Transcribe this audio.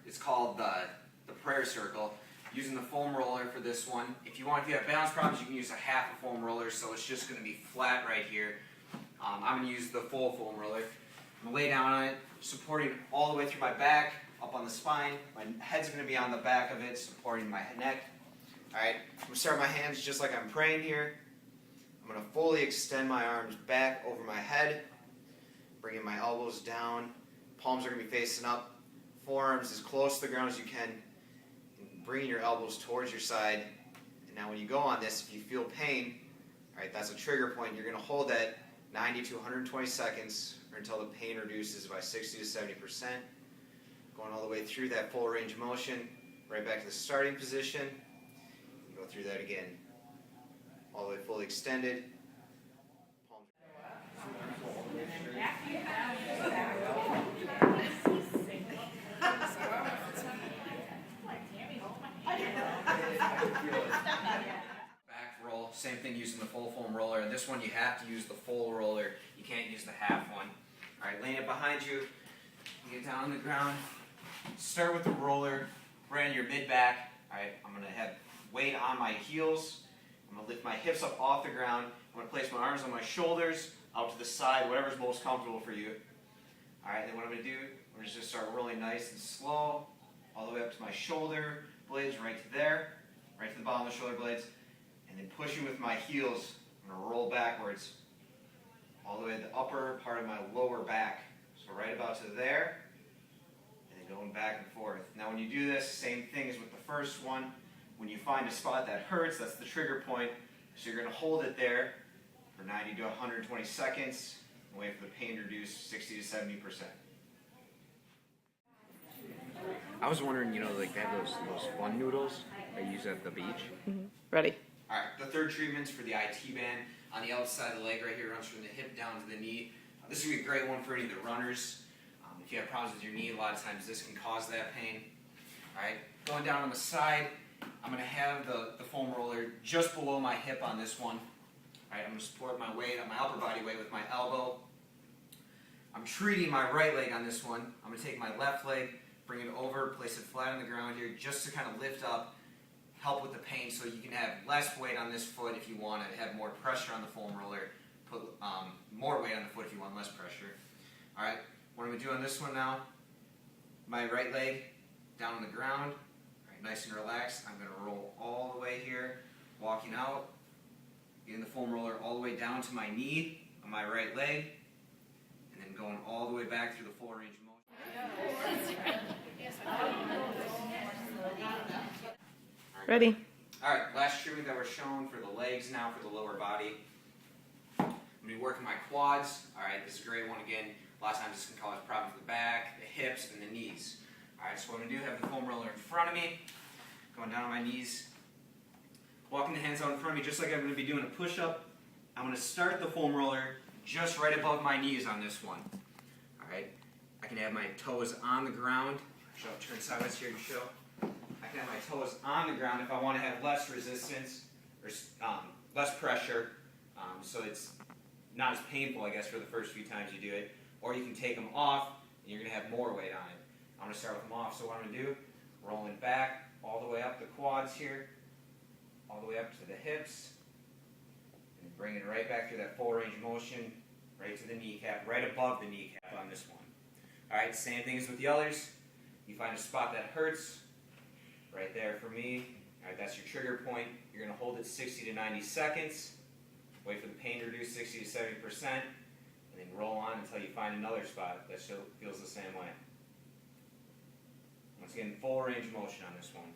It's called the prayer circle. Using the foam roller for this one. If you have balance problems, you can use a half a foam roller, so it's just going to be flat right here. I'm going to use the full foam roller. I'm going to lay down on it, supporting all the way through my back, up on the spine. My head's going to be on the back of it, supporting my neck. Alright, I'm going to start my hands just like I'm praying here. I'm going to fully extend my arms back over my head, bringing my elbows down. Palms are going to be facing up. Forearms as close to the ground as you can. Bringing your elbows towards your side. And now when you go on this, if you feel pain, alright, that's a trigger point. You're going to hold that 90 to 120 seconds or until the pain reduces by 60 to 70%. Going all the way through that full range of motion, right back to the starting position. And go through that again. All the way fully extended. Back roll, same thing using the full foam roller. And this one you have to use the full roller. You can't use the half one. Alright, laying it behind you. You get down on the ground. Start with the roller right on your mid-back. Alright, I'm going to have weight on my heels. I'm going to lift my hips up off the ground. I'm going to place my arms on my shoulders, out to the side, whatever's most comfortable for you. Alright, then what I'm going to do, we're just going to start rolling nice and slow, all the way up to my shoulder blades, right to there, right to the bottom of the shoulder blades, and then pushing with my heels, I'm going to roll backwards, all the way to the upper part of my lower back. So right about to there, and then going back and forth. Now when you do this, same thing as with the first one. When you find a spot that hurts, that's the trigger point. So you're going to hold it there for 90 to 120 seconds and wait for the pain to reduce 60 to 70%. I was wondering, like they have those fun noodles they use at the beach. Mm-hmm. Ready. Alright, the third treatment's for the IT band. On the outside of the leg right here, runs from the hip down to the knee. This would be a great one for any of the runners. If you have problems with your knee, a lot of times this can cause that pain. Alright, going down on the side, I'm going to have the foam roller just below my hip on this one. Alright, I'm going to support my weight, my upper body weight with my elbow. I'm treating my right leg on this one. I'm going to take my left leg, bring it over, place it flat on the ground here, just to kind of lift up, help with the pain so you can have less weight on this foot if you want to have more pressure on the foam roller, put more weight on the foot if you want less pressure. Alright, what I'm going to do on this one now, my right leg down on the ground, alright, nice and relaxed. I'm going to roll all the way here, walking out, getting the foam roller all the way down to my knee on my right leg, and then going all the way back through the full range of motion. Ready. Alright, last treatment that we're showing for the legs now, for the lower body. I'm going to be working my quads. Alright, this is a great one again. A lot of times this can cause problems with the back, the hips, and the knees. Alright, so what I'm going to do, have the foam roller in front of me, going down on my knees, walking the hands out in front of me just like I'm going to be doing a push-up. I'm going to start the foam roller just right above my knees on this one. Alright, I can have my toes on the ground. I'll turn sideways here to show. I can have my toes on the ground if I want to have less resistance, or less pressure, so it's not as painful, I guess, for the first few times you do it. Or you can take them off, and you're going to have more weight on it. I'm going to start with them off, so what I'm going to do, rolling back all the way up the quads here, all the way up to the hips, and bring it right back through that full range of motion, right to the kneecap, right above the kneecap on this one. Alright, same thing as with the others. You find a spot that hurts, right there for me. Alright, that's your trigger point. You're going to hold it 60 to 90 seconds. Wait for the pain to reduce 60 to 70%. And then roll on until you find another spot that feels the same way. Once again, full range of motion on this one.